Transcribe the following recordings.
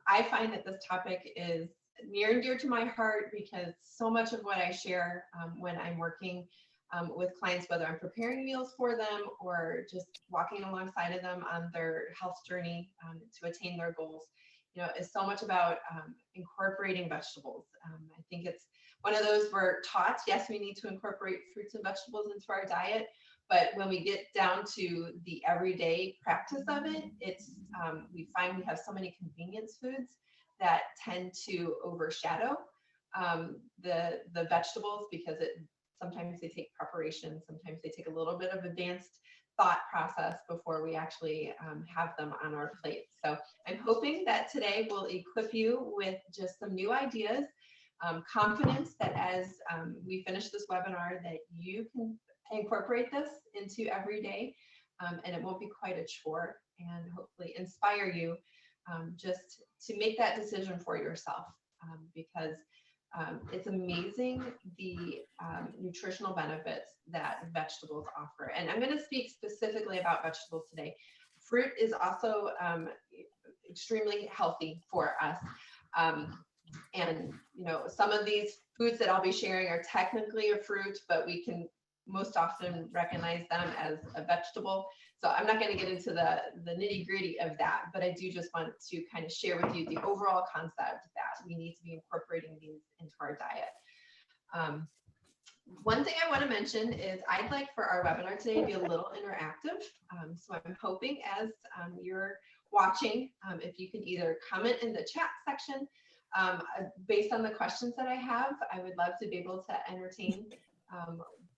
I find that this topic is near and dear to my heart because so much of what I share when I'm working with clients, whether I'm preparing meals for them or just walking alongside of them on their health journey to attain their goals, is so much about incorporating vegetables. I think it's one of those we're taught, yes, we need to incorporate fruits and vegetables into our diet, but when we get down to the everyday practice of it, we find we have so many convenience foods that tend to overshadow the vegetables because sometimes they take preparation, sometimes they take a little bit of advanced thought process before we actually have them on our plate. So I'm hoping that today will equip you with just some new ideas, confidence that as we finish this webinar that you can incorporate this into every day, and it won't be quite a chore, and hopefully inspire you just to make that decision for yourself, because it's amazing the nutritional benefits that vegetables offer. And I'm going to speak specifically about vegetables today. Fruit is also extremely healthy for us. And some of these foods that I'll be sharing are technically a fruit, but we can most often recognize them as a vegetable. So I'm not going to get into the nitty gritty of that, but I do just want to kind of share with you the overall concept that we need to be incorporating these into our diet. One thing I want to mention is I'd like for our webinar today to be a little interactive. So I'm hoping as you're watching, if you can either comment in the chat section, based on the questions that I have, I would love to be able to entertain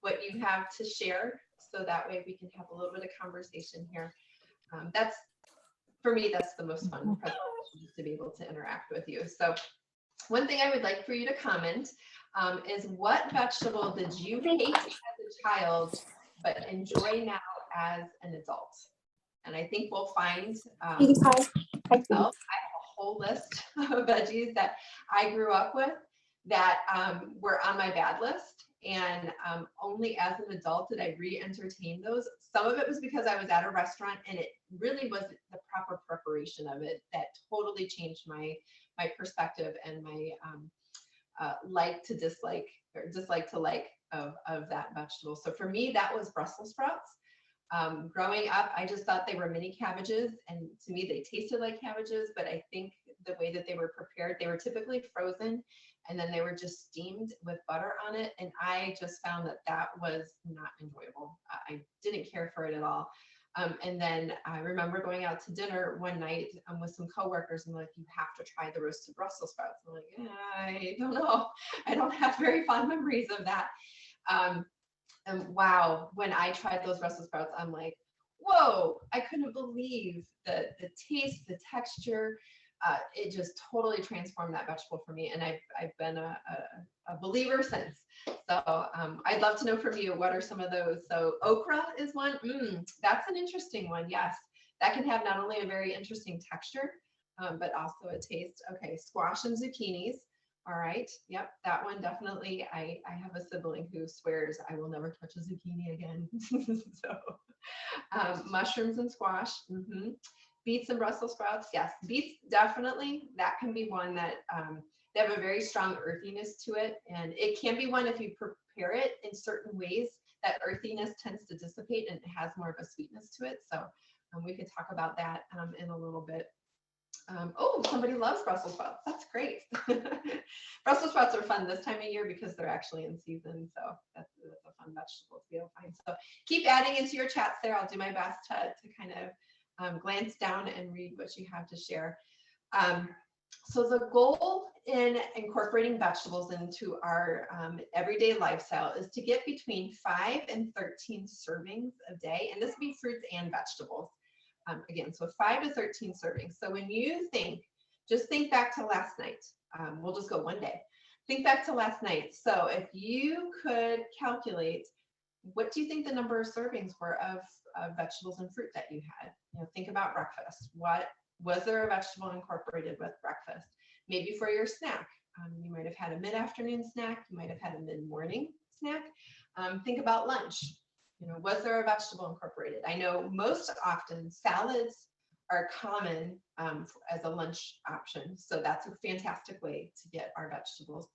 what you have to share, so that way we can have a little bit of conversation here. For me, that's the most fun presentation, to be able to interact with you. So one thing I would like for you to comment is, what vegetable did you hate as a child but enjoy now as an adult? And I think we'll find myself, I have a whole list of veggies that I grew up with that were on my bad list. And only as an adult did I re-entertain those. Some of it was because I was at a restaurant and it really wasn't the proper preparation of it that totally changed my perspective and my like to dislike, or dislike to like of that vegetable. So for me, that was Brussels sprouts. Growing up, I just thought they were mini cabbages, and to me they tasted like cabbages, but I think the way that they were prepared, they were typically frozen and then they were just steamed with butter on it, and I just found that was not enjoyable. I didn't care for it at all. And then I remember going out to dinner one night with some coworkers, and like, you have to try the roasted Brussels sprouts. I'm like, I don't know. I don't have very fond memories of that. And wow, when I tried those Brussels sprouts, I'm like, whoa, I couldn't believe the taste, the texture. It just totally transformed that vegetable for me. And I've been a believer since. So I'd love to know from you, what are some of those? So okra is one. That's an interesting one. Yes, that can have not only a very interesting texture, but also a taste. Okay, squash and zucchinis. All right. Yep. That one definitely. I have a sibling who swears I will never touch a zucchini again. So mushrooms and squash. Beets and Brussels sprouts. Yes. Beets, definitely. That can be one that they have a very strong earthiness to it. And it can be one, if you prepare it in certain ways, that earthiness tends to dissipate and it has more of a sweetness to it. So we could talk about that in a little bit. Oh, somebody loves Brussels sprouts. That's great. Brussels sprouts are fun this time of year because they're actually in season. So that's a fun vegetable to be able to find. So keep adding into your chats there. I'll do my best to kind of glance down and read what you have to share. So the goal in incorporating vegetables into our everyday lifestyle is to get between 5 and 13 servings a day. And this would be fruits and vegetables. Again, so 5 to 13 servings. So when you just think back to last night. We'll just go one day. Think back to last night. So if you could calculate, what do you think the number of servings were of vegetables and fruit that you had? Think about breakfast. Was there a vegetable incorporated with breakfast? Maybe for your snack. You might have had a mid-afternoon snack. You might have had a mid-morning snack. Think about lunch. Was there a vegetable incorporated? I know most often salads are common as a lunch option. So that's a fantastic way to get our vegetables.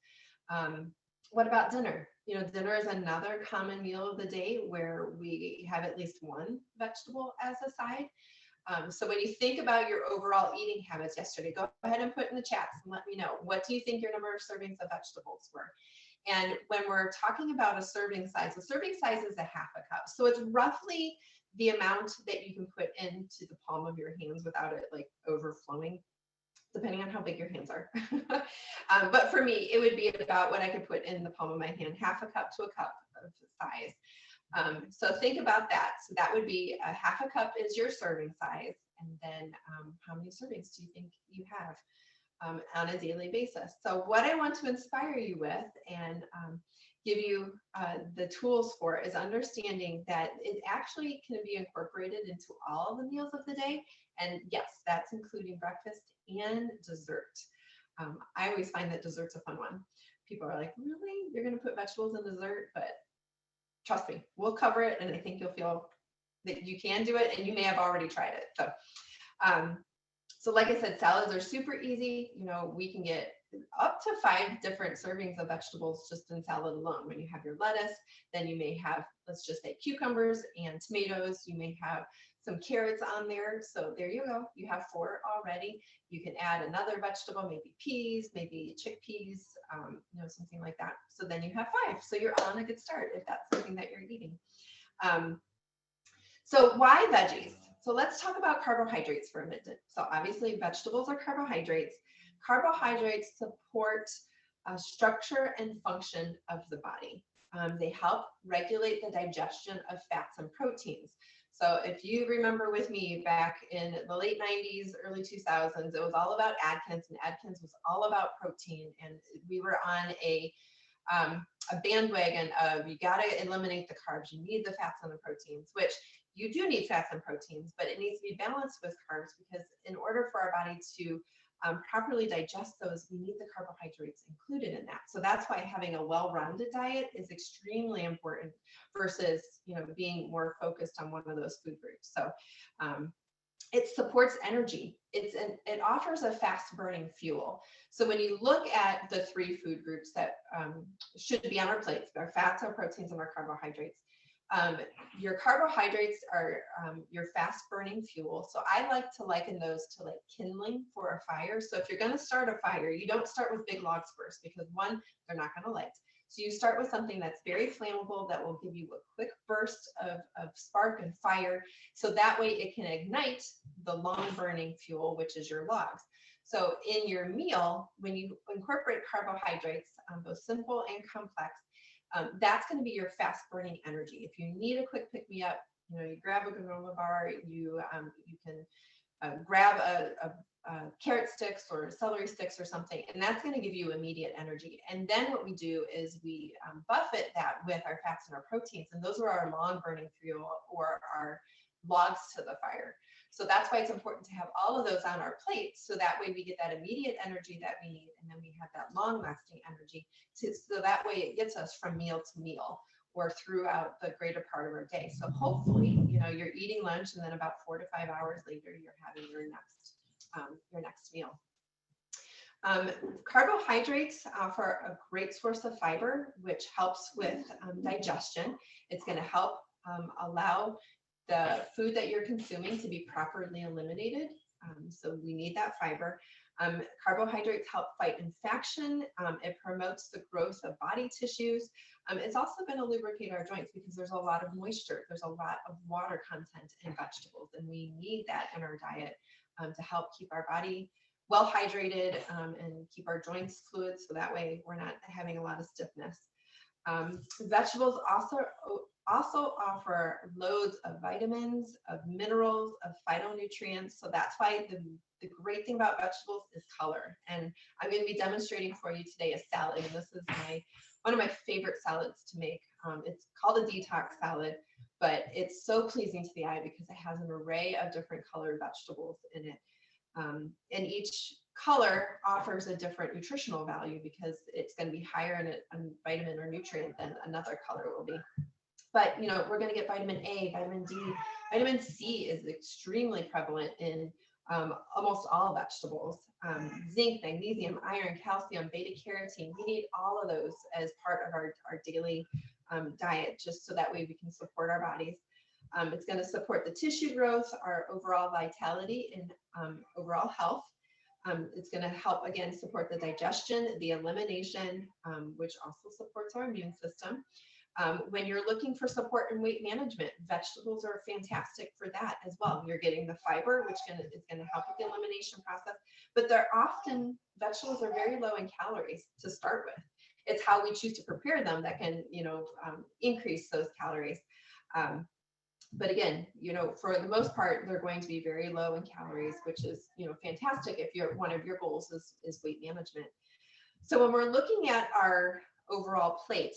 What about dinner? You know, dinner is another common meal of the day where we have at least one vegetable as a side. So when you think about your overall eating habits yesterday, go ahead and put in the chats and let me know, what do you think your number of servings of vegetables were? And when we're talking about a serving size is a half a cup. So it's roughly the amount that you can put into the palm of your hands without it like overflowing, depending on how big your hands are. But for me, it would be about what I could put in the palm of my hand, half a cup to a cup of size. So think about that. So that would be a half a cup is your serving size. And then how many servings do you think you have on a daily basis? So what I want to inspire you with and give you the tools for is understanding that it actually can be incorporated into all the meals of the day. And yes, that's including breakfast and dessert. I always find that dessert's a fun one. People are like, really? You're going to put vegetables in dessert? But trust me, we'll cover it, and I think you'll feel that you can do it, and you may have already tried it. So like I said, salads are super easy. You know, we can get up to 5 different servings of vegetables just in salad alone. When you have your lettuce, then you may have, let's just say, cucumbers and tomatoes. You may have some carrots on there. So there you go. You have 4 already. You can add another vegetable, maybe peas, maybe chickpeas, you know, something like that. So then you have 5. So you're on a good start if that's something that you're eating. So why veggies? So let's talk about carbohydrates for a minute. So obviously vegetables are carbohydrates. Carbohydrates support structure and function of the body. They help regulate the digestion of fats and proteins. So if you remember with me back in the late 90s, early 2000s, it was all about Atkins, and Atkins was all about protein. And we were on a bandwagon of you got to eliminate the carbs. You need the fats and the proteins, which you do need fats and proteins, but it needs to be balanced with carbs because in order for our body to properly digest those, we need the carbohydrates included in that. So that's why having a well-rounded diet is extremely important versus, you know, being more focused on one of those food groups. So it supports energy. It offers a fast-burning fuel. So when you look at the 3 food groups that should be on our plates, our fats, our proteins, and our carbohydrates, your carbohydrates are your fast burning fuel. So I like to liken those to like kindling for a fire. So if you're going to start a fire, you don't start with big logs first because one, they're not going to light. So you start with something that's very flammable that will give you a quick burst of spark and fire. So that way it can ignite the long burning fuel, which is your logs. So in your meal, when you incorporate carbohydrates, both simple and complex, that's going to be your fast burning energy. If you need a quick pick me up, you know, you grab a granola bar, you can grab a carrot sticks or celery sticks or something, and that's going to give you immediate energy. And then what we do is we buffet that with our fats and our proteins, and those are our long burning fuel or our logs to the fire. So that's why it's important to have all of those on our plates, so that way we get that immediate energy that we need, and then we have that long-lasting energy, so that way it gets us from meal to meal or throughout the greater part of our day. So hopefully, you know, you're eating lunch, and then about 4 to 5 hours later, you're having your next meal. Carbohydrates offer a great source of fiber, which helps with digestion. It's going to help allow the food that you're consuming to be properly eliminated. So we need that fiber. Carbohydrates help fight infection. It promotes the growth of body tissues. It's also going to lubricate our joints because there's a lot of moisture. There's a lot of water content in vegetables, and we need that in our diet to help keep our body well hydrated and keep our joints fluid, so that way we're not having a lot of stiffness. Vegetables also offer loads of vitamins, of minerals, of phytonutrients. So that's why the great thing about vegetables is color. And I'm going to be demonstrating for you today a salad. And this is one of my favorite salads to make. It's called a detox salad, but it's so pleasing to the eye because it has an array of different colored vegetables in it. And each color offers a different nutritional value because it's going to be higher in a vitamin or nutrient than another color will be. But, you know, we're going to get vitamin A, vitamin D. Vitamin C is extremely prevalent in almost all vegetables. Zinc, magnesium, iron, calcium, beta carotene. We need all of those as part of our daily diet, just so that way we can support our bodies. It's going to support the tissue growth, our overall vitality, and overall health. It's going to help, again, support the digestion, the elimination, which also supports our immune system. When you're looking for support in weight management, vegetables are fantastic for that as well. You're getting the fiber, which is going to help with the elimination process, but vegetables are very low in calories to start with. It's how we choose to prepare them that can, increase those calories. But again, for the most part, they're going to be very low in calories, which is, fantastic if one of your goals is weight management. So when we're looking at our overall plate,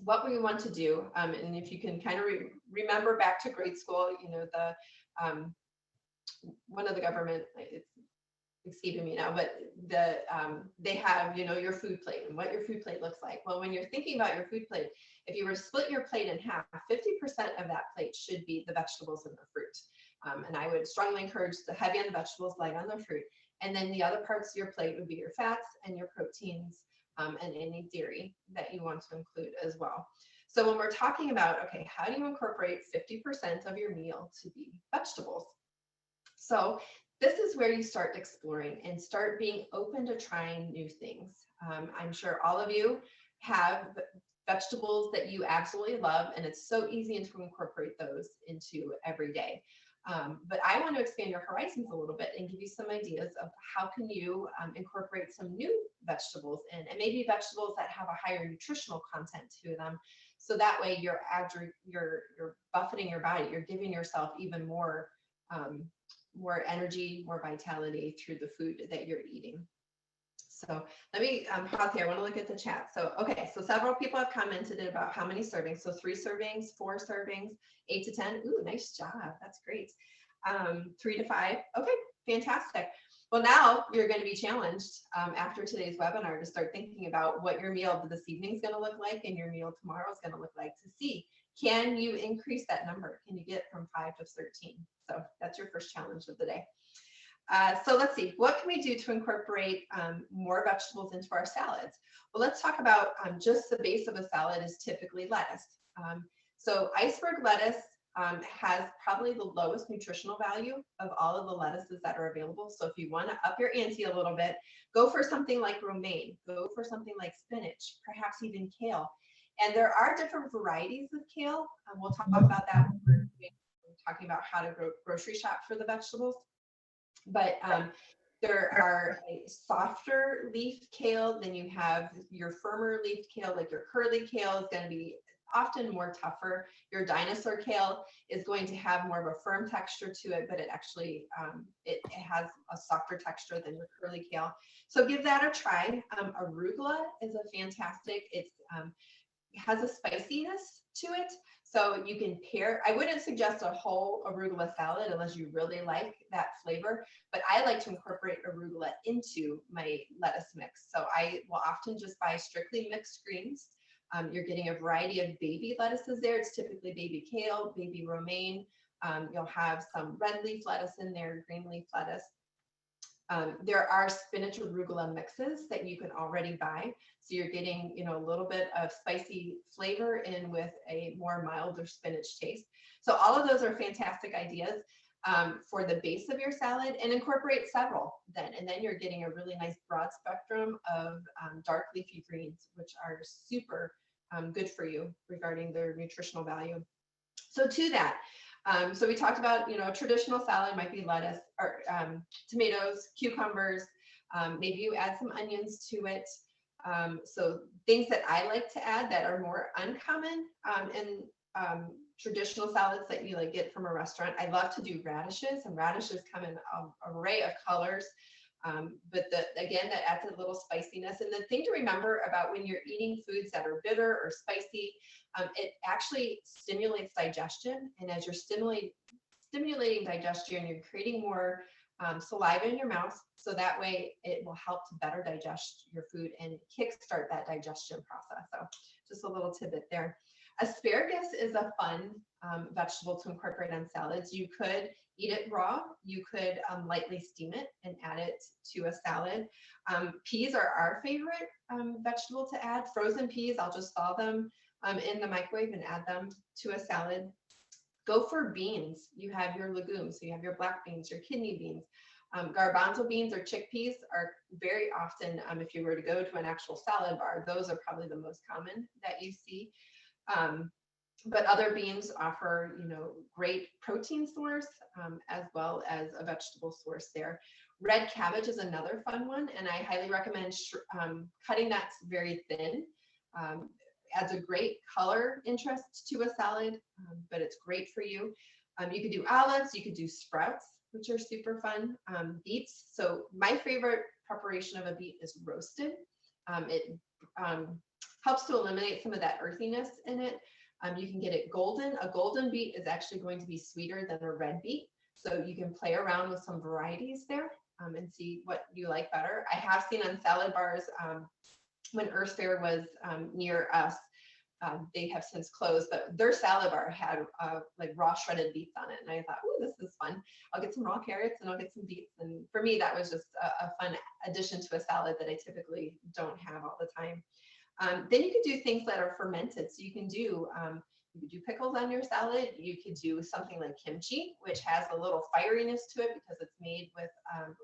what we want to do, and if you can kind of remember back to grade school, one of the government, it's escaping me now, but they have, your food plate and what your food plate looks like. Well, when you're thinking about your food plate, if you were to split your plate in half, 50% of that plate should be the vegetables and the fruit. And I would strongly encourage the heavy on the vegetables, light on the fruit. And then the other parts of your plate would be your fats and your proteins, and any dairy that you want to include as well. So when we're talking about, okay, how do you incorporate 50% of your meal to be vegetables? So this is where you start exploring and start being open to trying new things. I'm sure all of you have vegetables that you absolutely love, and it's so easy to incorporate those into every day. But I want to expand your horizons a little bit and give you some ideas of how can you incorporate some new vegetables in, and maybe vegetables that have a higher nutritional content to them. So that way you're buffeting your body, you're giving yourself even more energy, more vitality through the food that you're eating. So let me pause here. I want to look at the chat. So, okay, so several people have commented about how many servings. So 3 servings, 4 servings, 8 to 10. Ooh, nice job. That's great. 3 to 5. Okay, fantastic. Well, now you're going to be challenged after today's webinar to start thinking about what your meal this evening is going to look like and your meal tomorrow is going to look like, to see, can you increase that number? Can you get from 5 to 13? So that's your first challenge of the day. So let's see, what can we do to incorporate more vegetables into our salads? Well, let's talk about just the base of a salad is typically lettuce. So iceberg lettuce has probably the lowest nutritional value of all of the lettuces that are available. So if you want to up your ante a little bit, go for something like romaine, go for something like spinach, perhaps even kale. And there are different varieties of kale. We'll talk about that when we're talking about how to grocery shop for the vegetables. But there are a softer leaf kale, then you have your firmer leaf kale, like your curly kale is going to be often more tougher. Your dinosaur kale is going to have more of a firm texture to it, but it actually, it has a softer texture than your curly kale. So give that a try. Arugula is a fantastic, it has a spiciness to it. So you can pair, I wouldn't suggest a whole arugula salad unless you really like that flavor, but I like to incorporate arugula into my lettuce mix. So I will often just buy strictly mixed greens. You're getting a variety of baby lettuces there. It's typically baby kale, baby romaine. You'll have some red leaf lettuce in there, green leaf lettuce. There are spinach arugula mixes that you can already buy. So you're getting, a little bit of spicy flavor in with a more milder spinach taste. So all of those are fantastic ideas for the base of your salad, and incorporate several then. And then you're getting a really nice broad spectrum of dark leafy greens, which are super good for you regarding their nutritional value. So to that, so we talked about, a traditional salad might be lettuce or tomatoes, cucumbers, maybe you add some onions to it. So things that I like to add that are more uncommon in traditional salads that you get from a restaurant. I love to do radishes, and radishes come in an array of colors. But again, that adds a little spiciness. And the thing to remember about when you're eating foods that are bitter or spicy, it actually stimulates digestion. And as you're stimulating digestion, you're creating more saliva in your mouth. So that way it will help to better digest your food and kickstart that digestion process. So just a little tidbit there. Asparagus is a fun vegetable to incorporate on salads. You could eat it raw. You could lightly steam it and add it to a salad. Peas are our favorite vegetable to add. Frozen peas, I'll just thaw them in the microwave and add them to a salad. Go for beans. You have your legumes. So you have your black beans, your kidney beans. Garbanzo beans or chickpeas are very often, if you were to go to an actual salad bar, those are probably the most common that you see. But other beans offer, great protein source as well as a vegetable source there. Red cabbage is another fun one, and I highly recommend cutting that very thin. Adds a great color interest to a salad, but it's great for you. You could do olives, you could do sprouts, which are super fun. Beets. So my favorite preparation of a beet is roasted. It helps to eliminate some of that earthiness in it. You can get it golden. A golden beet is actually going to be sweeter than a red beet. So you can play around with some varieties there and see what you like better. I have seen on salad bars when Earth Fair was near us, they have since closed, but their salad bar had like raw shredded beets on it. And I thought, oh, this is fun. I'll get some raw carrots and I'll get some beets. And for me, that was just a fun addition to a salad that I typically don't have all the time. Then you could do things that are fermented. So you could do pickles on your salad. You could do something like kimchi, which has a little fieriness to it because it's made with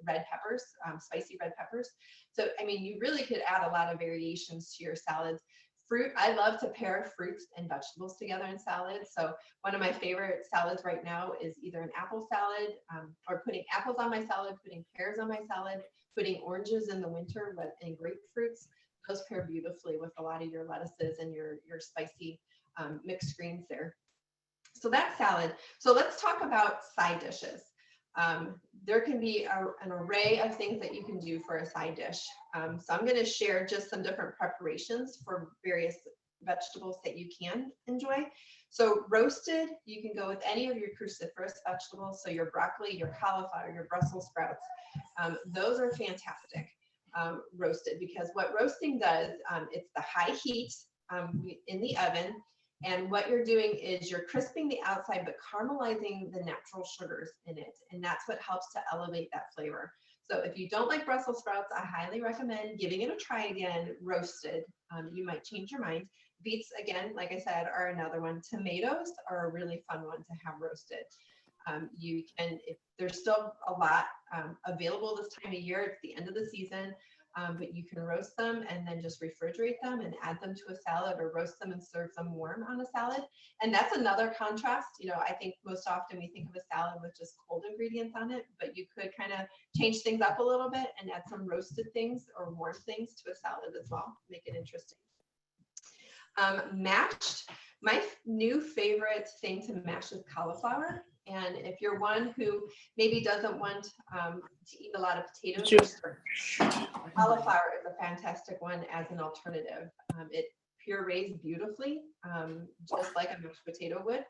red peppers, spicy red peppers. So, I mean, you really could add a lot of variations to your salads. Fruit, I love to pair fruits and vegetables together in salads. So one of my favorite salads right now is either an apple salad or putting apples on my salad, putting pears on my salad, putting oranges in the winter and grapefruits. Those pair beautifully with a lot of your lettuces and your spicy mixed greens there. So that's salad. So let's talk about side dishes. There can be an array of things that you can do for a side dish. So I'm going to share just some different preparations for various vegetables that you can enjoy. So roasted, you can go with any of your cruciferous vegetables. So your broccoli, your cauliflower, your Brussels sprouts. Those are fantastic. Roasted, because what roasting does, it's the high heat in the oven, and what you're doing is you're crisping the outside but caramelizing the natural sugars in it, and that's what helps to elevate that flavor. So if you don't like Brussels sprouts, I highly recommend giving it a try again, roasted. You might change your mind. Beets, again, like I said, are another one. Tomatoes are a really fun one to have roasted. You can, if there's still a lot available this time of year, it's the end of the season, but you can roast them and then just refrigerate them and add them to a salad, or roast them and serve them warm on a salad. And that's another contrast. I think most often we think of a salad with just cold ingredients on it, but you could kind of change things up a little bit and add some roasted things or warm things to a salad as well, make it interesting. Mashed. My new favorite thing to mash is cauliflower. And if you're one who maybe doesn't want to eat a lot of potatoes, cauliflower is a fantastic one as an alternative. It purees beautifully, just like a mashed potato would.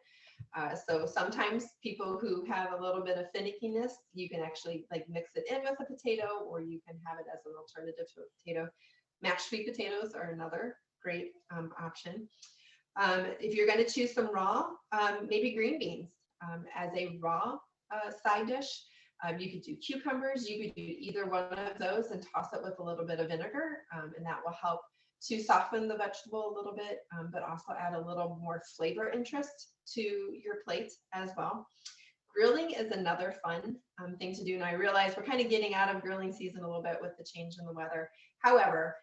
So sometimes people who have a little bit of finickiness, you can actually like mix it in with a potato, or you can have it as an alternative to a potato. Mashed sweet potatoes are another great option. If you're going to choose some raw, maybe green beans as a raw side dish. You could do cucumbers. You could do either one of those and toss it with a little bit of vinegar, and that will help to soften the vegetable a little bit, but also add a little more flavor interest to your plate as well. Grilling is another fun thing to do, and I realize we're kind of getting out of grilling season a little bit with the change in the weather. However,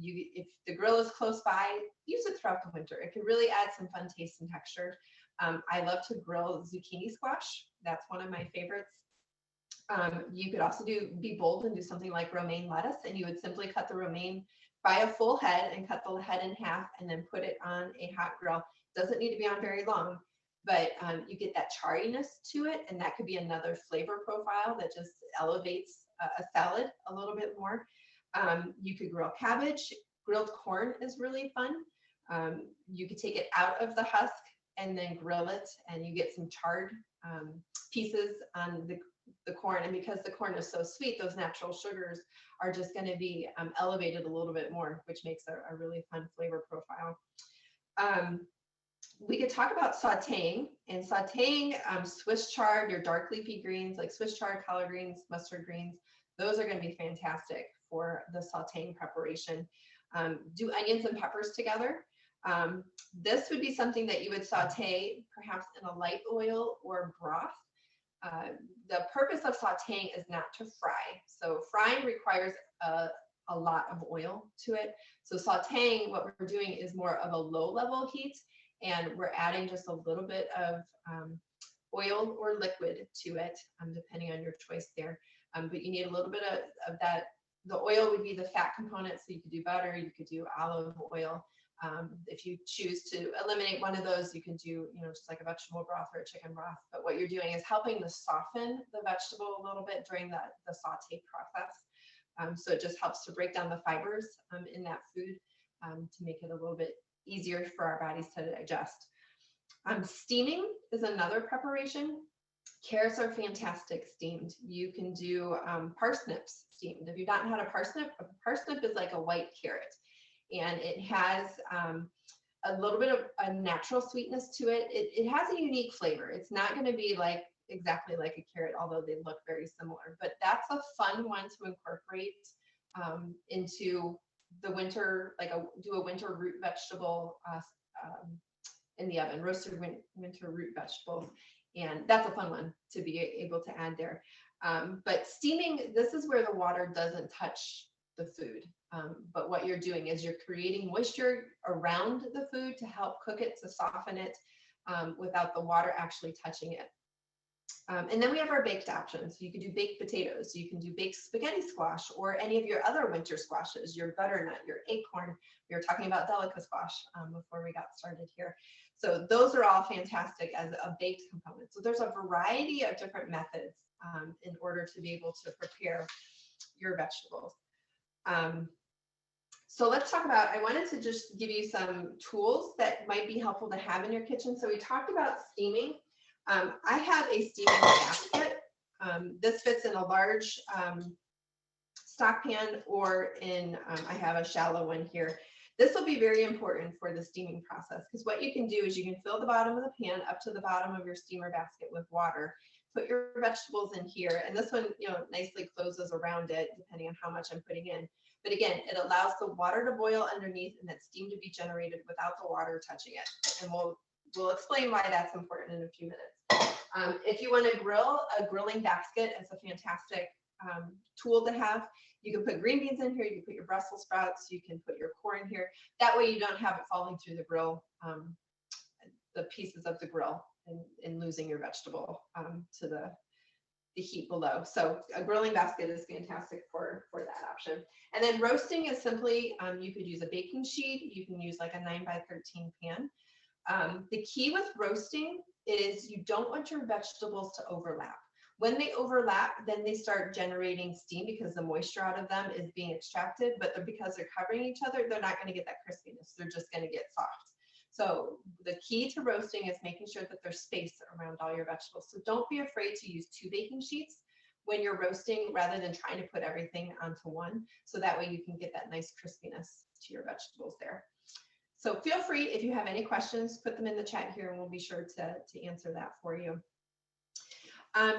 if the grill is close by, use it throughout the winter. It can really add some fun taste and texture. I love to grill zucchini squash. That's one of my favorites. You could also be bold and do something like romaine lettuce, and you would simply cut the romaine by a full head and cut the head in half and then put it on a hot grill. Doesn't need to be on very long, but you get that chariness to it, and that could be another flavor profile that just elevates a salad a little bit more. You could grill cabbage. Grilled corn is really fun. You could take it out of the husk and then grill it, and you get some charred pieces on the corn. And because the corn is so sweet, those natural sugars are just going to be elevated a little bit more, which makes a really fun flavor profile. We could talk about sauteing, and sauteing Swiss chard, your dark leafy greens like Swiss chard, collard greens, mustard greens. Those are going to be fantastic for the sauteing preparation. Do onions and peppers together. This would be something that you would saute perhaps in a light oil or broth. The purpose of sauteing is not to fry. So frying requires a lot of oil to it. So sauteing, what we're doing is more of a low level heat, and we're adding just a little bit of oil or liquid to it, depending on your choice there. But you need a little bit of that. The oil would be the fat component, so you could do butter, you could do olive oil. If you choose to eliminate one of those, you can do, just like a vegetable broth or a chicken broth. But what you're doing is helping to soften the vegetable a little bit during the saute process. So it just helps to break down the fibers in that food to make it a little bit easier for our bodies to digest. Steaming is another preparation. Carrots are fantastic steamed. You can do parsnips steamed. If you've not had a parsnip is like a white carrot, and it has a little bit of a natural sweetness to it. It has a unique flavor. It's not going to be like exactly like a carrot, although they look very similar. But that's a fun one to incorporate into the winter, do a winter root vegetable in the oven, roasted winter root vegetables. And that's a fun one to be able to add there. But steaming, this is where the water doesn't touch the food. But what you're doing is you're creating moisture around the food to help cook it, to soften it without the water actually touching it. And then we have our baked options. You can do baked potatoes, you can do baked spaghetti squash, or any of your other winter squashes, your butternut, your acorn. We were talking about delica squash before we got started here. So those are all fantastic as a baked component. So there's a variety of different methods in order to be able to prepare your vegetables. So let's talk about, I wanted to just give you some tools that might be helpful to have in your kitchen. So we talked about steaming. I have a steaming basket. This fits in a large stock pan, or in, I have a shallow one here. This will be very important for the steaming process, because what you can do is you can fill the bottom of the pan up to the bottom of your steamer basket with water, put your vegetables in here, and this one, nicely closes around it depending on how much I'm putting in. But again, it allows the water to boil underneath and that steam to be generated without the water touching it. And we'll explain why that's important in a few minutes. If you want to grill, a grilling basket is a fantastic tool to have. You can put green beans in here, you can put your Brussels sprouts, you can put your corn here. That way you don't have it falling through the grill, the pieces of the grill, and losing your vegetable to the heat below. So a grilling basket is fantastic for that option. And then roasting is simply, you could use a baking sheet, you can use like a 9x13 pan. The key with roasting is you don't want your vegetables to overlap. When they overlap, then they start generating steam because the moisture out of them is being extracted, but because they're covering each other, they're not going to get that crispiness. They're just going to get soft. So the key to roasting is making sure that there's space around all your vegetables. So don't be afraid to use 2 baking sheets when you're roasting, rather than trying to put everything onto one. So that way you can get that nice crispiness to your vegetables there. So feel free, if you have any questions, put them in the chat here and we'll be sure to answer that for you.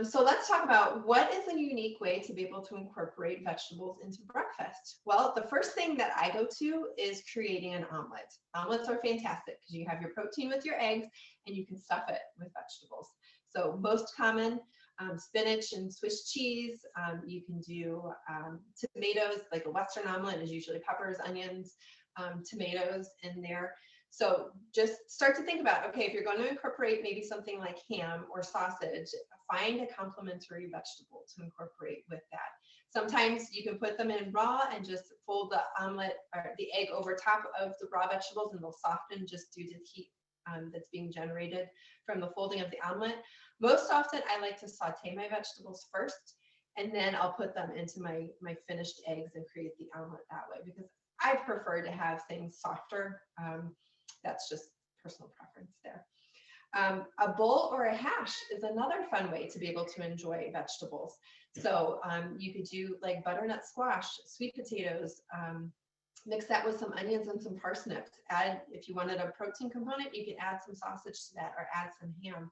So let's talk about what is a unique way to be able to incorporate vegetables into breakfast. Well, the first thing that I go to is creating an omelet. Omelets are fantastic because you have your protein with your eggs and you can stuff it with vegetables. So most common, spinach and Swiss cheese. You can do tomatoes, like a Western omelet is usually peppers, onions, tomatoes in there. So just start to think about, okay, if you're going to incorporate maybe something like ham or sausage, find a complementary vegetable to incorporate with that. Sometimes you can put them in raw and just fold the omelet or the egg over top of the raw vegetables, and they'll soften just due to the heat that's being generated from the folding of the omelet. Most often I like to saute my vegetables first, and then I'll put them into my finished eggs and create the omelet that way, because I prefer to have things softer. That's just personal preference there. A bowl or a hash is another fun way to be able to enjoy vegetables. So you could do like butternut squash, sweet potatoes, Mix that with some onions and some parsnips. Add, if you wanted a protein component, you can add some sausage to that or add some ham.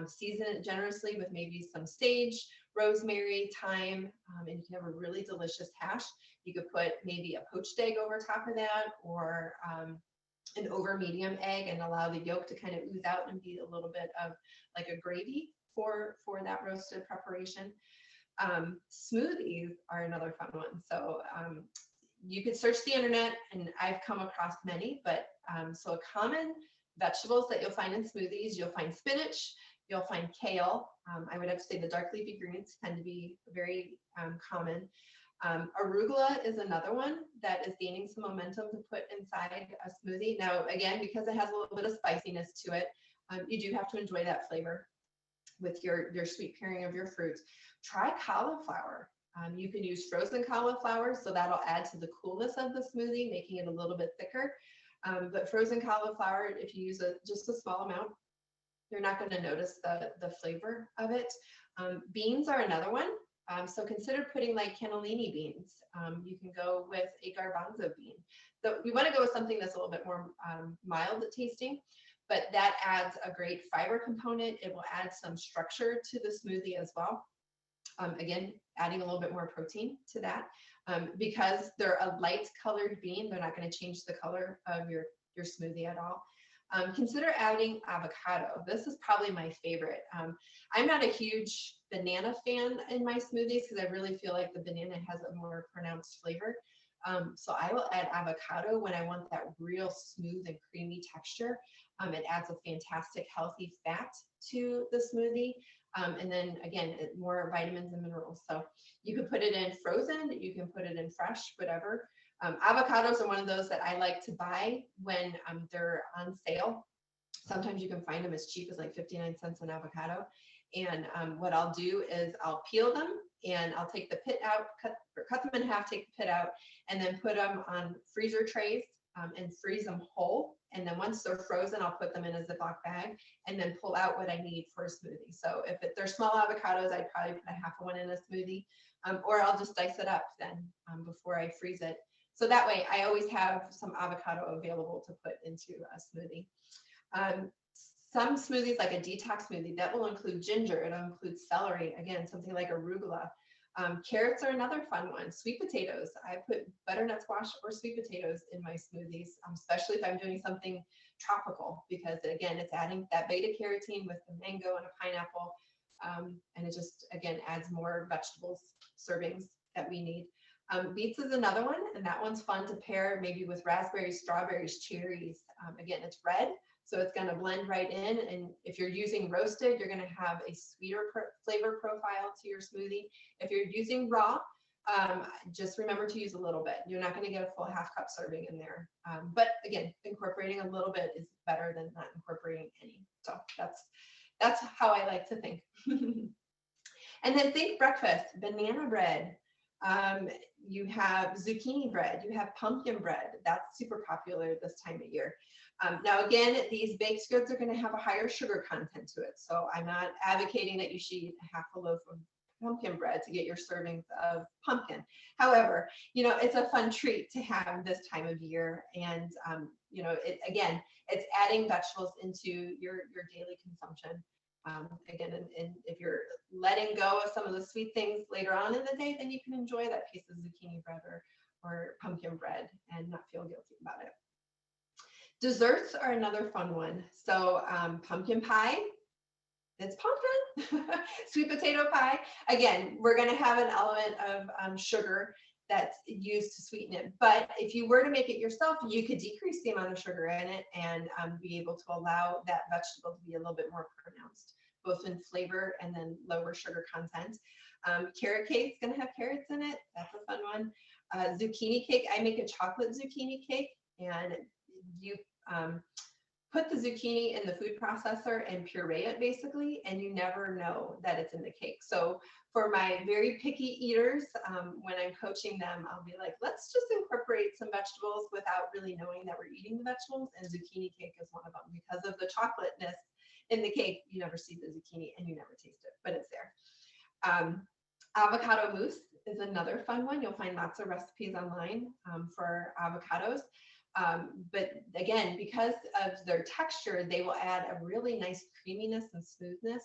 Season it generously with maybe some sage, rosemary, thyme, and you can have a really delicious hash. You could put maybe a poached egg over top of that, or an over medium egg, and allow the yolk to kind of ooze out and be a little bit of like a gravy for that roasted preparation. Smoothies are another fun one. So you could search the internet, and I've come across many, but so common vegetables that you'll find in smoothies, you'll find spinach, you'll find kale. I would have to say the dark leafy greens tend to be very common. Arugula is another one that is gaining some momentum to put inside a smoothie. Now, again, because it has a little bit of spiciness to it, you do have to enjoy that flavor with your sweet pairing of your fruits. Try cauliflower. You can use frozen cauliflower, so that'll add to the coolness of the smoothie, making it a little bit thicker. But frozen cauliflower, if you use just a small amount, you're not going to notice the flavor of it. Beans are another one. So consider putting like cannellini beans. You can go with a garbanzo bean. So we want to go with something that's a little bit more mild tasting, but that adds a great fiber component. It will add some structure to the smoothie as well. Again, adding a little bit more protein to that. Because they're a light colored bean, they're not going to change the color of your smoothie at all. Consider adding avocado. This is probably my favorite. I'm not a huge banana fan in my smoothies because I really feel like the banana has a more pronounced flavor. So I will add avocado when I want that real smooth and creamy texture. It adds a fantastic healthy fat to the smoothie. And then again, more vitamins and minerals. So you can put it in frozen, you can put it in fresh, whatever. Avocados are one of those that I like to buy when they're on sale. Sometimes you can find them as cheap as like 59 cents an avocado. And what I'll do is I'll peel them and I'll take the pit out, cut them in half, take the pit out, and then put them on freezer trays and freeze them whole. And then once they're frozen, I'll put them in a Ziploc bag and then pull out what I need for a smoothie. So if they're small avocados, I'd probably put a half of one in a smoothie, or I'll just dice it up then before I freeze it. So that way I always have some avocado available to put into a smoothie. Some smoothies, like a detox smoothie, that will include ginger, it'll include celery, again, something like arugula. Carrots are another fun one. Sweet potatoes. I put butternut squash or sweet potatoes in my smoothies, especially if I'm doing something tropical, because again, it's adding that beta carotene with the mango and a pineapple. And it just, again, adds more vegetables servings that we need. Beets is another one, and that one's fun to pair maybe with raspberries, strawberries, cherries. Again, it's red, so it's going to blend right in. And if you're using roasted, you're going to have a sweeter flavor profile to your smoothie. If you're using raw, just remember to use a little bit. You're not going to get a full half cup serving in there. But again, incorporating a little bit is better than not incorporating any. So that's how I like to think. And then think breakfast, banana bread. You have zucchini bread, you have pumpkin bread. That's super popular this time of year. Now, again, these baked goods are going to have a higher sugar content to it. So I'm not advocating that you should eat a half a loaf of pumpkin bread to get your servings of pumpkin. However, you know, it's a fun treat to have this time of year. And, you know, again, it's adding vegetables into your daily consumption. Again, and if you're letting go of some of the sweet things later on in the day, then you can enjoy that piece of zucchini bread or pumpkin bread and not feel guilty about it. Desserts are another fun one. So pumpkin pie, it's pumpkin. Sweet potato pie. Again, we're going to have an element of sugar that's used to sweeten it. But if you were to make it yourself, you could decrease the amount of sugar in it and be able to allow that vegetable to be a little bit more pronounced, both in flavor and then lower sugar content. Carrot cake is going to have carrots in it. That's a fun one. Zucchini cake. I make a chocolate zucchini cake, and you put the zucchini in the food processor and puree it basically, and you never know that it's in the cake. So for my very picky eaters, when I'm coaching them, I'll be like, let's just incorporate some vegetables without really knowing that we're eating the vegetables. And zucchini cake is one of them. Because of the chocolateness in the cake, you never see the zucchini and you never taste it, but it's there. Avocado mousse is another fun one. You'll find lots of recipes online for avocados. But again, because of their texture, they will add a really nice creaminess and smoothness.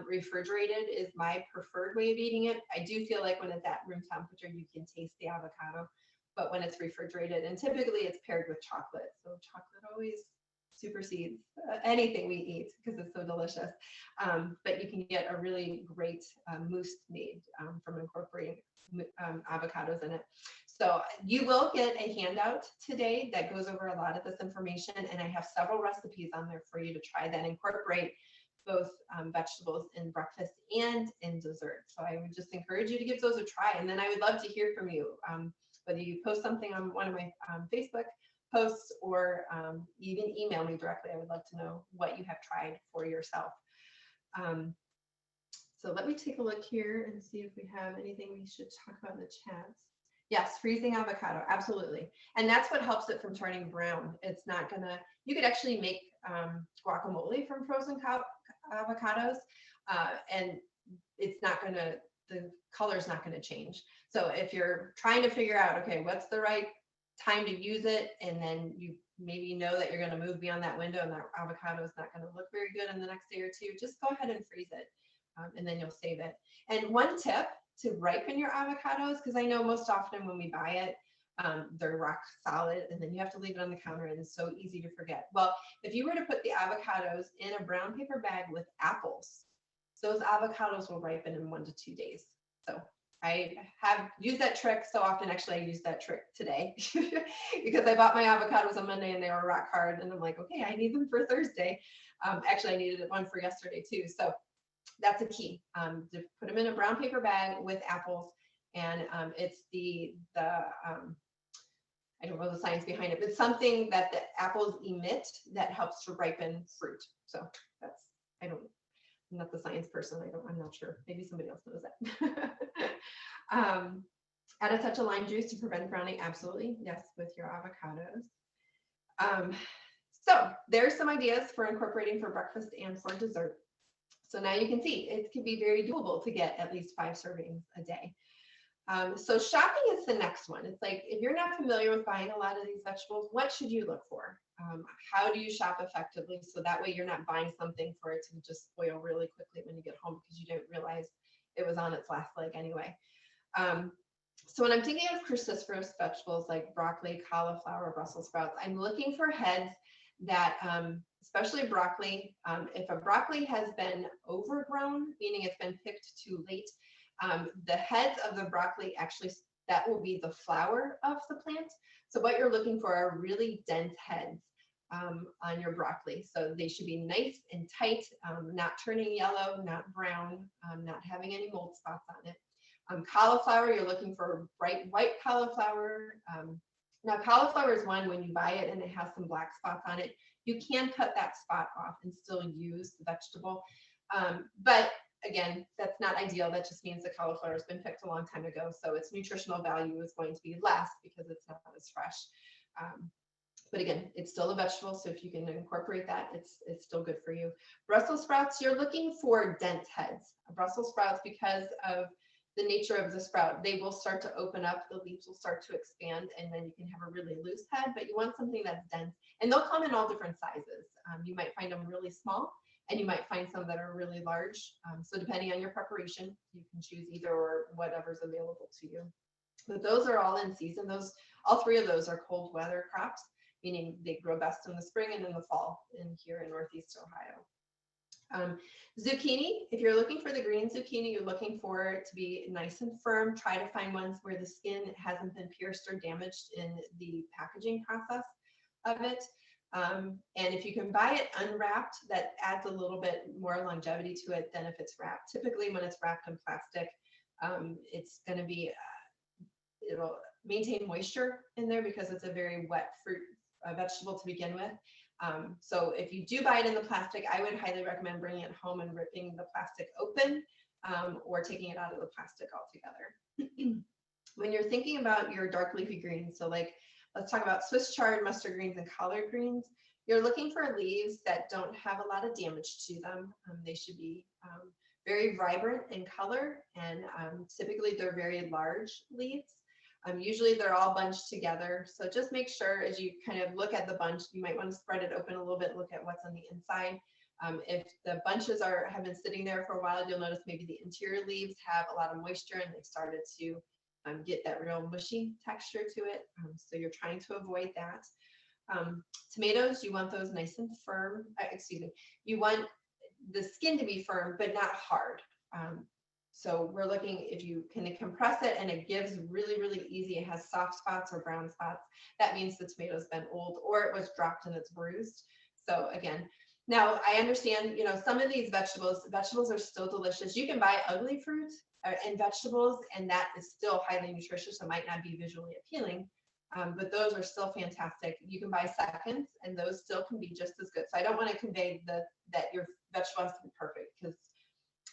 Refrigerated is my preferred way of eating it. I do feel like when it's at room temperature, you can taste the avocado, but when it's refrigerated, and typically it's paired with chocolate. So chocolate always supersedes anything we eat because it's so delicious. But you can get a really great mousse made from incorporating avocados in it. So you will get a handout today that goes over a lot of this information, and I have several recipes on there for you to try that incorporate both vegetables in breakfast and in dessert. So I would just encourage you to give those a try, and then I would love to hear from you, whether you post something on one of my Facebook posts or even email me directly. I would love to know what you have tried for yourself. So let me take a look here and see if we have anything we should talk about in the chats. Yes, freezing avocado, absolutely. And that's what helps it from turning brown. It's not gonna, you could actually make guacamole from frozen avocados, and it's not gonna, the color's not gonna change. So if you're trying to figure out, okay, what's the right time to use it, and then you maybe know that you're gonna move beyond that window and that avocado is not gonna look very good in the next day or two, just go ahead and freeze it, and then you'll save it. And one tip to ripen your avocados, because I know most often when we buy it, they're rock solid, and then you have to leave it on the counter, and it's so easy to forget. Well, if you were to put the avocados in a brown paper bag with apples, those avocados will ripen in 1 to 2 days. So I have used that trick so often. Actually, I used that trick today because I bought my avocados on Monday and they were rock hard, and I'm like, okay, I need them for Thursday. Actually, I needed one for yesterday too. So that's a key, to put them in a brown paper bag with apples. And it's I don't know the science behind it, but something that the apples emit that helps to ripen fruit. So that's, I'm not the science person. I'm not sure. Maybe somebody else knows that. Add a touch of lime juice to prevent browning. Absolutely. Yes, with your avocados. So there's some ideas for incorporating for breakfast and for dessert. So now you can see it can be very doable to get at least 5 servings a day. So shopping is the next one. It's like, if you're not familiar with buying a lot of these vegetables, what should you look for? How do you shop effectively? So that way you're not buying something for it to just spoil really quickly when you get home because you didn't realize it was on its last leg anyway. So when I'm thinking of cruciferous vegetables like broccoli, cauliflower, Brussels sprouts, I'm looking for heads that, especially broccoli, if a broccoli has been overgrown, meaning it's been picked too late, the heads of the broccoli actually, that will be the flower of the plant. So what you're looking for are really dense heads on your broccoli. So they should be nice and tight, not turning yellow, not brown, not having any mold spots on it. Cauliflower, you're looking for bright white cauliflower. Now cauliflower is one, when you buy it and it has some black spots on it, you can cut that spot off and still use the vegetable. But again, that's not ideal. That just means the cauliflower has been picked a long time ago. So its nutritional value is going to be less because it's not as fresh. But again, it's still a vegetable. So if you can incorporate that, it's still good for you. Brussels sprouts, you're looking for dense heads. Brussels sprouts, because of the nature of the sprout, they will start to open up, the leaves will start to expand, and then you can have a really loose head, but you want something that's dense. And they'll come in all different sizes. You might find them really small, and you might find some that are really large. So depending on your preparation, you can choose either or whatever's available to you. But those are all in season. All 3 of those are cold weather crops, meaning they grow best in the spring and in the fall here in Northeast Ohio. Zucchini, if you're looking for the green zucchini, you're looking for it to be nice and firm. Try to find ones where the skin hasn't been pierced or damaged in the packaging process of it. And if you can buy it unwrapped, that adds a little bit more longevity to it than if it's wrapped. Typically when it's wrapped in plastic, it's going to be, it'll maintain moisture in there because it's a very wet fruit vegetable to begin with. So if you do buy it in the plastic, I would highly recommend bringing it home and ripping the plastic open, or taking it out of the plastic altogether. When you're thinking about your dark leafy greens, so like, let's talk about Swiss chard, mustard greens, and collard greens. You're looking for leaves that don't have a lot of damage to them. They should be very vibrant in color, and typically they're very large leaves. Usually they're all bunched together. So just make sure as you kind of look at the bunch, you might want to spread it open a little bit, look at what's on the inside. If the bunches have been sitting there for a while, you'll notice maybe the interior leaves have a lot of moisture and they've started to get that real mushy texture to it. So you're trying to avoid that. Tomatoes, you want those nice and firm. Excuse me. You want the skin to be firm, but not hard. So we're looking, if you can compress it and it gives really, really easy, it has soft spots or brown spots, that means the tomato's been old or it was dropped and it's bruised. So again, now I understand, you know, some of these vegetables are still delicious. You can buy ugly fruit and vegetables, and that is still highly nutritious. It might not be visually appealing, but those are still fantastic. You can buy seconds, and those still can be just as good. So I don't want to convey that your vegetable has to be perfect, because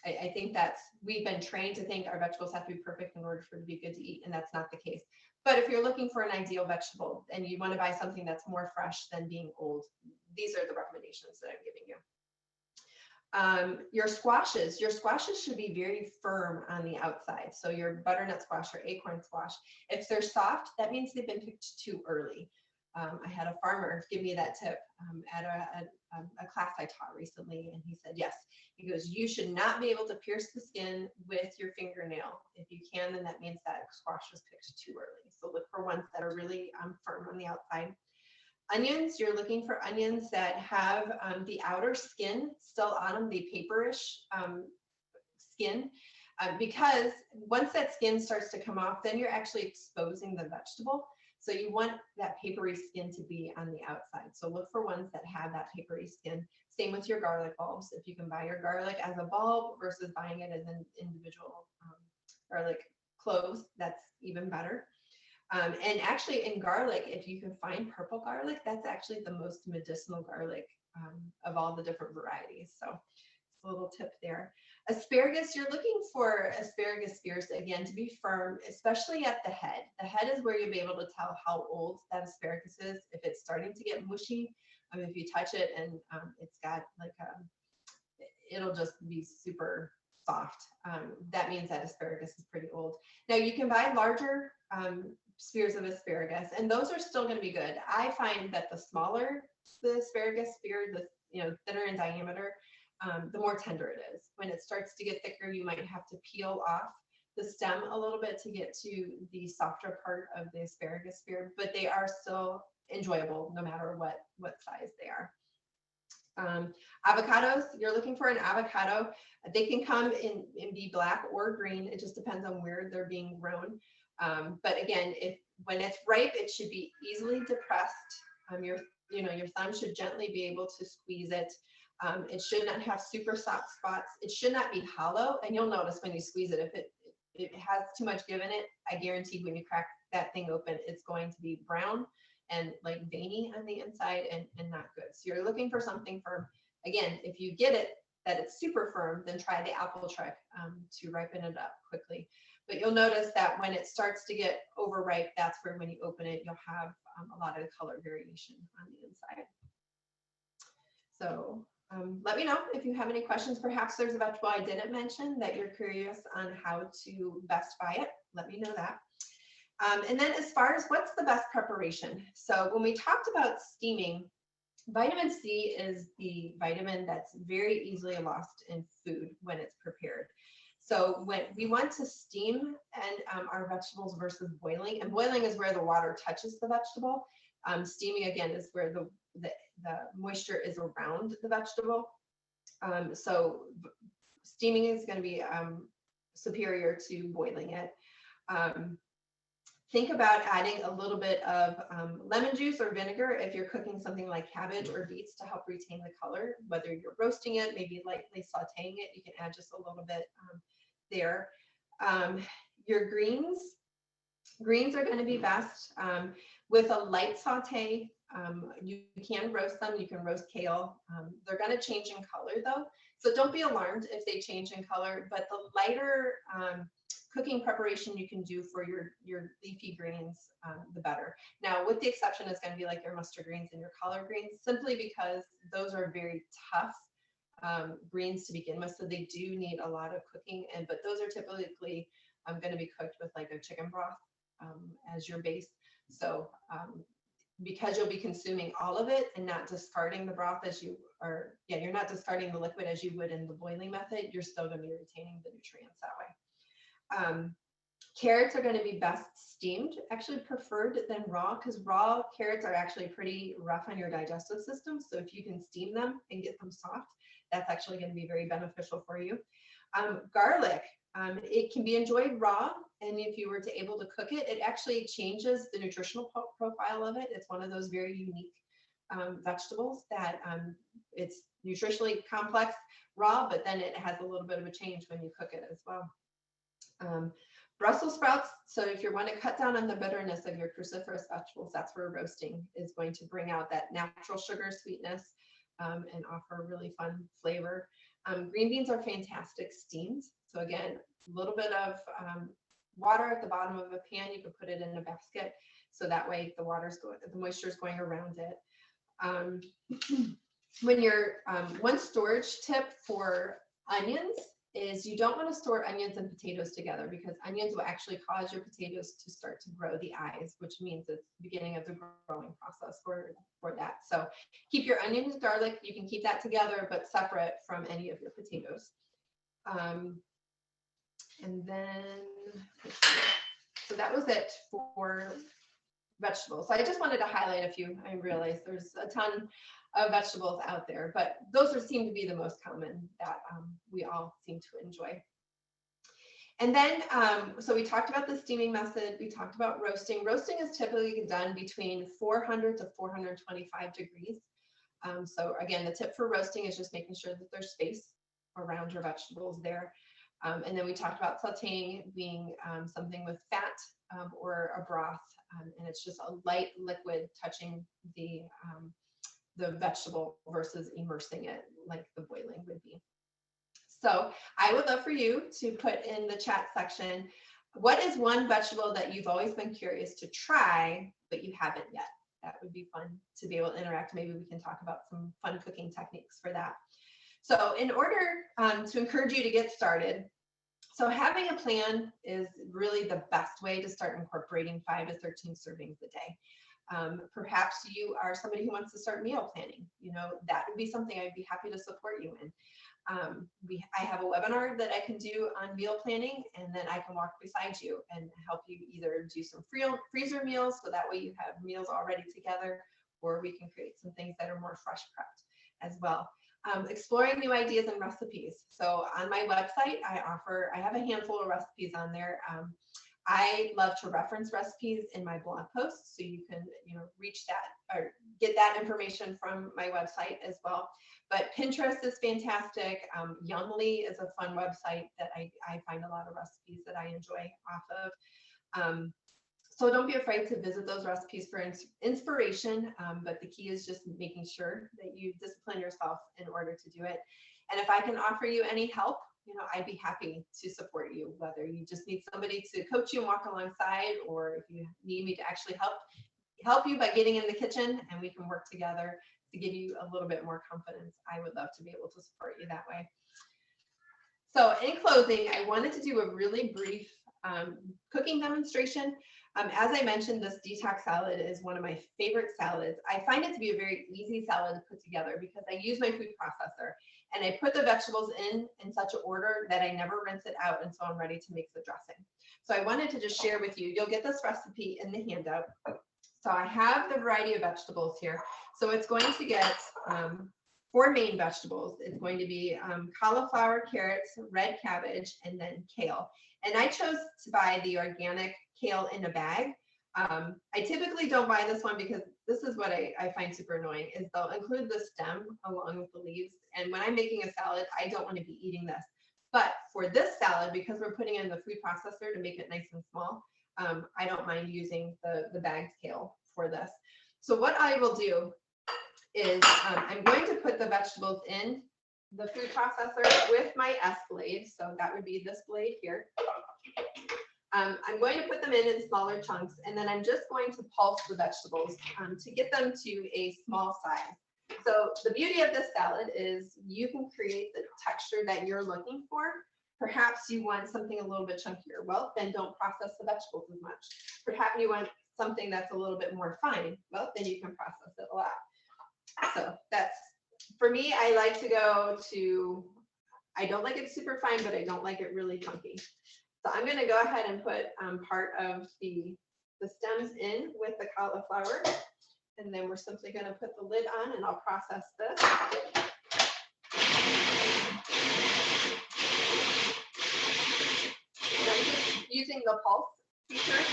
I think we've been trained to think our vegetables have to be perfect in order for it to be good to eat, and that's not the case. But if you're looking for an ideal vegetable and you want to buy something that's more fresh than being old, these are the recommendations that I'm giving you. Your squashes should be very firm on the outside. So your butternut squash or acorn squash, if they're soft, that means they've been picked too early. I had a farmer give me that tip at a class I taught recently, and he said, yes, he goes, you should not be able to pierce the skin with your fingernail. If you can, then that means that squash was picked too early. So look for ones that are really firm on the outside. Onions, you're looking for onions that have the outer skin still on them, the paperish skin, because once that skin starts to come off, then you're actually exposing the vegetable. So you want that papery skin to be on the outside. So look for ones that have that papery skin. Same with your garlic bulbs. If you can buy your garlic as a bulb versus buying it as an individual garlic cloves, that's even better. And actually in garlic, if you can find purple garlic, that's actually the most medicinal garlic of all the different varieties. So it's a little tip there. Asparagus, you're looking for asparagus spears, again, to be firm, especially at the head. The head is where you'll be able to tell how old that asparagus is. If it's starting to get mushy, if you touch it and it's got like it'll just be super soft. That means that asparagus is pretty old. Now you can buy larger spears of asparagus, and those are still going to be good. I find that the smaller the asparagus spear, the thinner in diameter, the more tender it is. When it starts to get thicker, you might have to peel off the stem a little bit to get to the softer part of the asparagus spear, but they are still enjoyable no matter what size they are. Avocados, you're looking for an avocado. They can come in be black or green. It just depends on where they're being grown. But again, when it's ripe, it should be easily depressed. Your thumb should gently be able to squeeze it. It should not have super soft spots. It should not be hollow. And you'll notice when you squeeze it, if it has too much give in it, I guarantee when you crack that thing open, it's going to be brown and like veiny on the inside and not good. So you're looking for something firm. Again, if you get it that it's super firm, then try the apple trick to ripen it up quickly. But you'll notice that when it starts to get overripe, that's where when you open it, you'll have a lot of the color variation on the inside. So let me know if you have any questions. Perhaps there's a vegetable I didn't mention that you're curious on how to best buy it. Let me know that. And then as far as what's the best preparation? So when we talked about steaming, vitamin C is the vitamin that's very easily lost in food when it's prepared. So when we want to steam our vegetables versus boiling, and boiling is where the water touches the vegetable. Steaming, again, is where the moisture is around the vegetable. So steaming is going to be superior to boiling it. Think about adding a little bit of lemon juice or vinegar if you're cooking something like cabbage or beets to help retain the color. Whether you're roasting it, maybe lightly sauteing it, you can add just a little bit there. Your greens are going to be best with a light saute. You can roast them. You can roast kale. They're going to change in color though, so don't be alarmed if they change in color. But the lighter cooking preparation you can do for your leafy greens, the better. Now, with the exception is going to be like your mustard greens and your collard greens, simply because those are very tough greens to begin with, so they do need a lot of cooking. But those are typically going to be cooked with like a chicken broth as your base. So because you'll be consuming all of it and not discarding the broth as you are, yeah, you're not discarding the liquid as you would in the boiling method, you're still going to be retaining the nutrients that way. Carrots are going to be best steamed, actually preferred than raw, because raw carrots are actually pretty rough on your digestive system. So if you can steam them and get them soft, that's actually going to be very beneficial for you. Garlic, it can be enjoyed raw, and if you were to able to cook it, it actually changes the nutritional profile of it. It's one of those very unique vegetables that it's nutritionally complex raw, but then it has a little bit of a change when you cook it as well. Brussels sprouts, so if you want to cut down on the bitterness of your cruciferous vegetables, that's where roasting is going to bring out that natural sugar sweetness and offer a really fun flavor. Green beans are fantastic steamed. So again, a little bit of water at the bottom of a pan, you can put it in a basket, so that way the moisture is going around it. When you're one storage tip for onions is you don't want to store onions and potatoes together, because onions will actually cause your potatoes to start to grow the eyes, which means it's the beginning of the growing process for that. So keep your onions and garlic, you can keep that together, but separate from any of your potatoes. And then, so that was it for vegetables. So I just wanted to highlight a few. I realize there's a ton of vegetables out there, but those seem to be the most common that we all seem to enjoy. And then, so we talked about the steaming method. We talked about roasting. Roasting is typically done between 400 to 425 degrees. So again, the tip for roasting is just making sure that there's space around your vegetables there. And then we talked about sauteing being something with fat or a broth, and it's just a light liquid touching the vegetable versus immersing it like the boiling would be. So I would love for you to put in the chat section, what is one vegetable that you've always been curious to try, but you haven't yet? That would be fun to be able to interact. Maybe we can talk about some fun cooking techniques for that. So in order to encourage you to get started, so having a plan is really the best way to start incorporating 5 to 13 servings a day. Perhaps you are somebody who wants to start meal planning. You know, that would be something I'd be happy to support you in. I have a webinar that I can do on meal planning, and then I can walk beside you and help you either do some freezer meals, so that way you have meals already together, or we can create some things that are more fresh prepped as well. Exploring new ideas and recipes. So on my website, I have a handful of recipes on there. I love to reference recipes in my blog posts, so you can, reach that or get that information from my website as well. But Pinterest is fantastic. Yumly is a fun website that I find a lot of recipes that I enjoy off of. So don't be afraid to visit those recipes for inspiration, but the key is just making sure that you discipline yourself in order to do it. And if I can offer you any help, I'd be happy to support you, whether you just need somebody to coach you and walk alongside, or if you need me to actually help you by getting in the kitchen and we can work together to give you a little bit more confidence. I would love to be able to support you that way. So in closing, I wanted to do a really brief cooking demonstration. As I mentioned, this detox salad is one of my favorite salads. I find it to be a very easy salad to put together because I use my food processor and I put the vegetables in such an order that I never rinse it out until I'm ready to make the dressing. So I wanted to just share with you, you'll get this recipe in the handout. So I have the variety of vegetables here. So it's going to get 4 main vegetables. It's going to be cauliflower, carrots, red cabbage, and then kale. And I chose to buy the organic kale in a bag. I typically don't buy this one because this is what I find super annoying, is they'll include the stem along with the leaves. And when I'm making a salad, I don't want to be eating this. But for this salad, because we're putting it in the food processor to make it nice and small, I don't mind using the bagged kale for this. So what I will do is I'm going to put the vegetables in the food processor with my S blade. So that would be this blade here. I'm going to put them in smaller chunks, and then I'm just going to pulse the vegetables to get them to a small size. So the beauty of this salad is you can create the texture that you're looking for. Perhaps you want something a little bit chunkier. Well, then don't process the vegetables as much. Perhaps you want something that's a little bit more fine. Well, then you can process it a lot. So that's, for me, I like to go to, I don't like it super fine, but I don't like it really chunky. So I'm going to go ahead and put part of the stems in with the cauliflower. And then we're simply going to put the lid on and I'll process this. And I'm just using the pulse feature.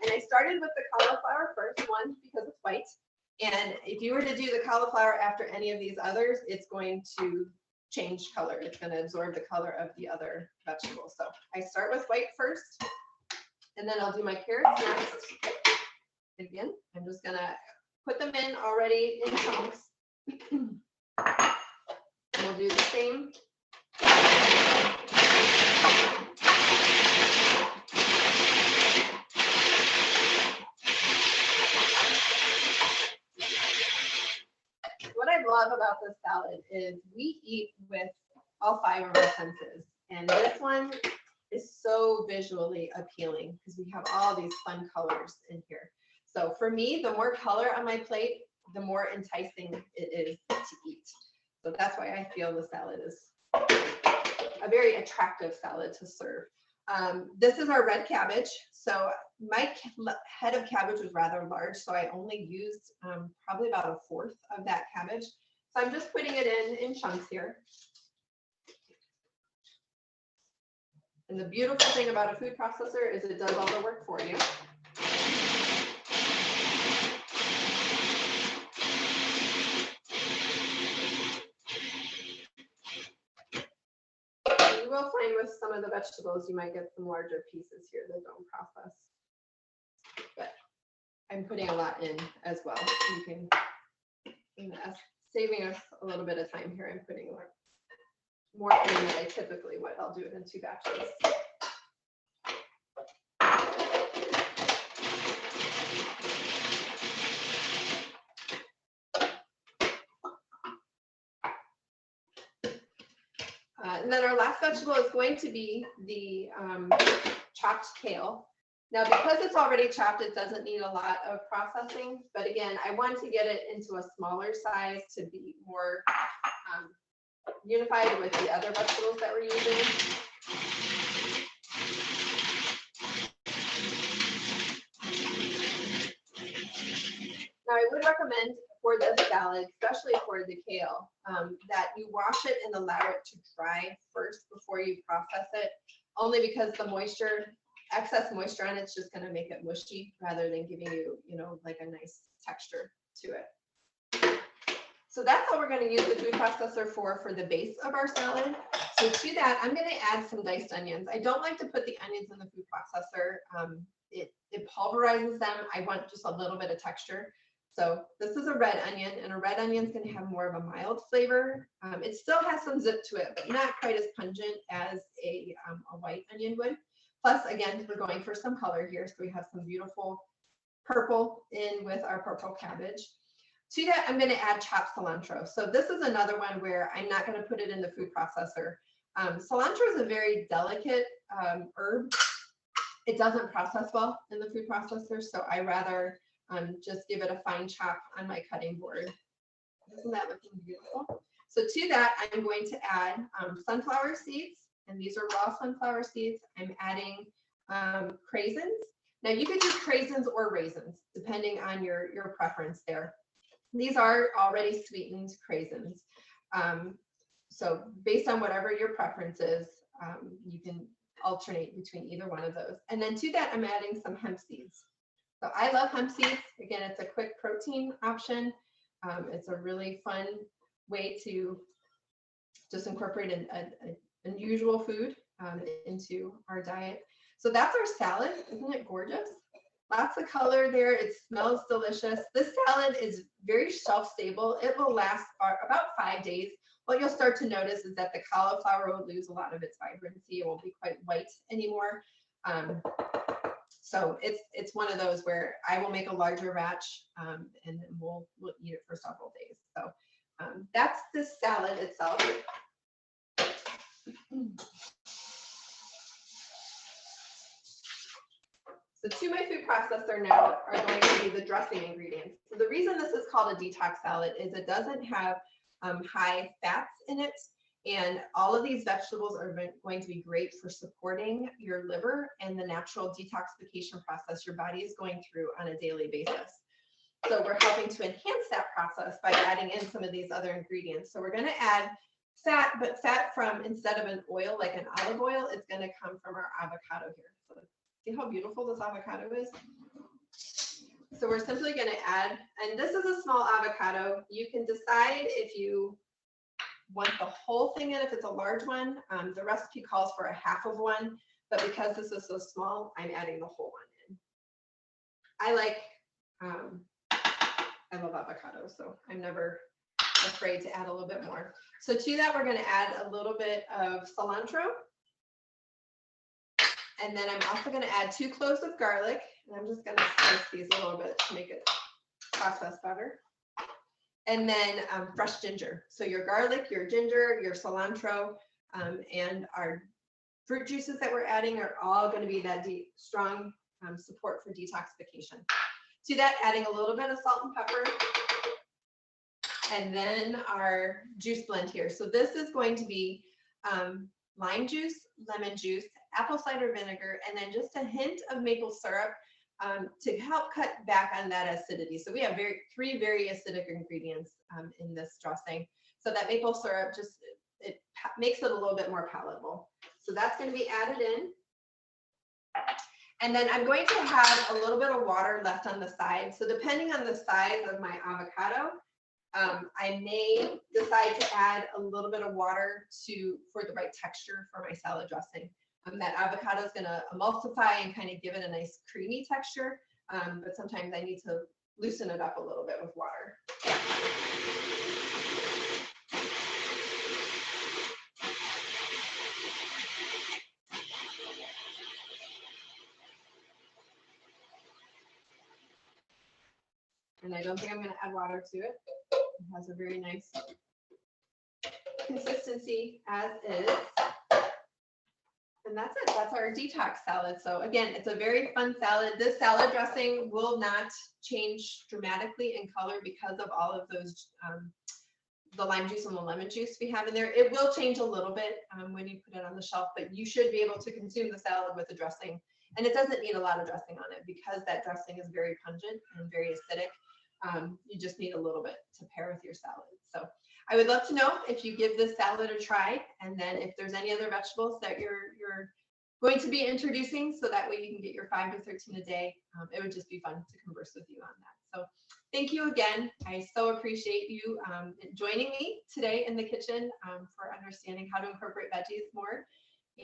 And I started with the cauliflower first, one, because it's white. And if you were to do the cauliflower after any of these others, it's going to change color. It's going to absorb the color of the other vegetables. So I start with white first. And then I'll do my carrots next. Again, I'm just gonna put them in already in chunks. And we'll do the same. What I love about this salad is we eat with all 5 of our senses. And this one is so visually appealing because we have all these fun colors in here. So for me, the more color on my plate, the more enticing it is to eat. So that's why I feel the salad is a very attractive salad to serve. This is our red cabbage. So my head of cabbage was rather large, so I only used probably about 1/4 of that cabbage. So I'm just putting it in chunks here. And the beautiful thing about a food processor is it does all the work for you. You will find with some of the vegetables, you might get some larger pieces here that don't process. But I'm putting a lot in as well. You can, saving us a little bit of time here, I'm putting more in than I typically would. I'll do it in 2 batches. And then our last vegetable is going to be the chopped kale. Now, because it's already chopped, it doesn't need a lot of processing. But again, I want to get it into a smaller size to be more unified with the other vegetables that we're using. Now, I would recommend for this salad, especially for the kale, that you wash it and allow it to dry first before you process it, only because the moisture, excess moisture on it's just going to make it mushy rather than giving you, like a nice texture to it. So that's all we're going to use the food processor for the base of our salad. So to that, I'm going to add some diced onions. I don't like to put the onions in the food processor. It pulverizes them. I want just a little bit of texture. So this is a red onion, and a red onion is going to have more of a mild flavor. It still has some zip to it, but not quite as pungent as a white onion would. Plus, again, we're going for some color here. So we have some beautiful purple in with our purple cabbage. To that, I'm going to add chopped cilantro. So this is another one where I'm not going to put it in the food processor. Cilantro is a very delicate herb. It doesn't process well in the food processor, so I rather just give it a fine chop on my cutting board. Isn't that looking beautiful? So to that, I'm going to add sunflower seeds, and these are raw sunflower seeds. I'm adding craisins. Now you could use craisins or raisins, depending on your preference there. These are already sweetened craisins. So based on whatever your preference is, you can alternate between either one of those. And then to that, I'm adding some hemp seeds. So I love hemp seeds. Again, it's a quick protein option. It's a really fun way to just incorporate an unusual food into our diet. So that's our salad. Isn't it gorgeous? Lots of color there. It smells delicious. This salad is very shelf-stable. It will last about 5 days. What you'll start to notice is that the cauliflower will lose a lot of its vibrancy. It won't be quite white anymore. So it's one of those where I will make a larger batch, and then we'll eat it for several days. So that's the salad itself. So to my food processor now are going to be the dressing ingredients. So the reason this is called a detox salad is it doesn't have high fats in it. And all of these vegetables are going to be great for supporting your liver and the natural detoxification process your body is going through on a daily basis. So we're helping to enhance that process by adding in some of these other ingredients. So we're going to add fat, but fat from, instead of an oil like an olive oil, it's going to come from our avocado here. So see how beautiful this avocado is? So we're simply going to add, and this is a small avocado. You can decide if you want the whole thing in, if it's a large one. The recipe calls for a half of one, but because this is so small, I'm adding the whole one in. I love avocado, so I'm never afraid to add a little bit more. So to that, we're going to add a little bit of cilantro. And then I'm also going to add 2 cloves of garlic. And I'm just going to slice these a little bit to make it process better. And then fresh ginger. So your garlic, your ginger, your cilantro, and our fruit juices that we're adding are all going to be that strong support for detoxification. To that, adding a little bit of salt and pepper. And then our juice blend here. So this is going to be lime juice, lemon juice, apple cider vinegar, and then just a hint of maple syrup to help cut back on that acidity. So we have 3 very acidic ingredients in this dressing. So that maple syrup it makes it a little bit more palatable. So that's going to be added in. And then I'm going to have a little bit of water left on the side. So depending on the size of my avocado, I may decide to add a little bit of water for the right texture for my salad dressing. That avocado is going to emulsify and kind of give it a nice creamy texture, but sometimes I need to loosen it up a little bit with water. And I don't think I'm going to add water to it. It has a very nice consistency as is. And that's it. That's our detox salad. So again, it's a very fun salad. This salad dressing will not change dramatically in color because of all of those, the lime juice and the lemon juice we have in there. It will change a little bit when you put it on the shelf, but you should be able to consume the salad with the dressing. And it doesn't need a lot of dressing on it because that dressing is very pungent and very acidic. You just need a little bit to pair with your salad. So I would love to know if you give this salad a try, and then if there's any other vegetables that you're going to be introducing, so that way you can get your 5 to 13 a day. It would just be fun to converse with you on that. So thank you again. I so appreciate you joining me today in the kitchen for understanding how to incorporate veggies more.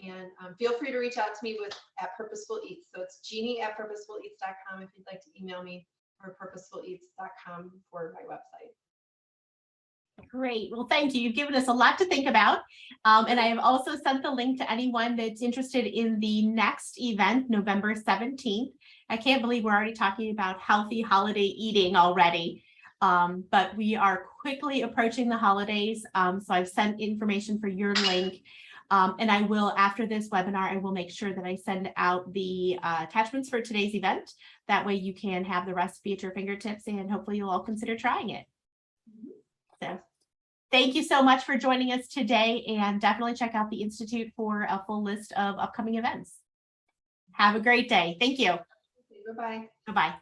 And feel free to reach out to me at Purposeful Eats. So it's Jeanne@purposefuleats.com if you'd like to email me, or purposefuleats.com for my website. Great. Well, thank you. You've given us a lot to think about. And I have also sent the link to anyone that's interested in the next event, November 17th. I can't believe we're already talking about healthy holiday eating already. But we are quickly approaching the holidays. So I've sent information for your link. And I will, after this webinar, I will make sure that I send out the attachments for today's event. That way you can have the recipe at your fingertips, and hopefully you'll all consider trying it. So thank you so much for joining us today, and definitely check out the Institute for a full list of upcoming events. Have a great day. Thank you. Bye-bye. Bye-bye.